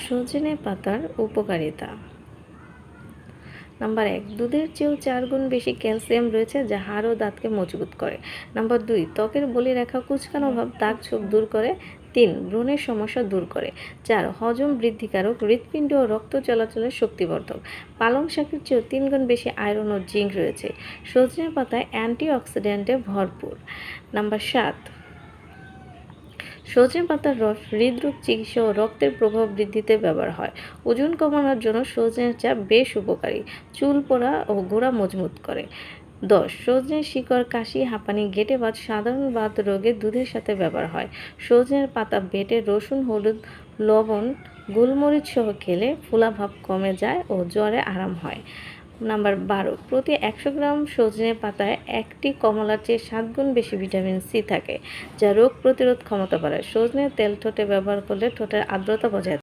সজনে পাতার উপকারিতা। নাম্বার ১, দুধের চেয়েও ৪ গুণ বেশি ক্যালসিয়াম রয়েছে যা হাড় ও দাঁতকে মজবুত করে। নাম্বার ২, ত্বকের বলিরেখা, কুঁচকানো ভাব, দাগ ছোপ দূর করে। ৩, ব্রণের সমস্যা দূর করে। ৪, হজম বৃদ্ধিকারক, হৃৎপিণ্ড ও রক্ত চলাচলের শক্তিবর্ধক। পালং শাকের চেয়েও ৩ গুণ বেশি আয়রন ও জিঙ্ক রয়েছে। সজনে পাতায় অ্যান্টিঅক্সিডেন্টে ভরপুর। নাম্বার ৭, সজনে পাতার রস হৃদরোগ চিকিৎসা ও রক্তের প্রবাহ বৃদ্ধিতে ব্যবহার হয়। ওজন কমানোর জন্য সজনের চা বেশ উপকারী। চুল পড়া ও গোড়া মজবুত করে। ১০, সজনের শিকড় কাশি, হাঁপানি, গেঁটে বাত, সাধারণ বাত রোগে দুধের সাথে ব্যবহার হয়। সজনের পাতা বেটে রসুন, হলুদ, লবণ, গোলমরিচ সহ খেলে ফোলাভাব কমে যায় ও জ্বরে আরাম হয়। নাম্বার ১২, প্রতি ১০০ গ্রাম সজনে পাতায় একটি কমলার চেয়ে ৭ গুণ বেশি ভিটামিন সি থাকে, যা রোগ প্রতিরোধ ক্ষমতা বাড়ায়। সজনের তেল ঠোঁটে ব্যবহার করলে ঠোঁটের আর্দ্রতা বজায়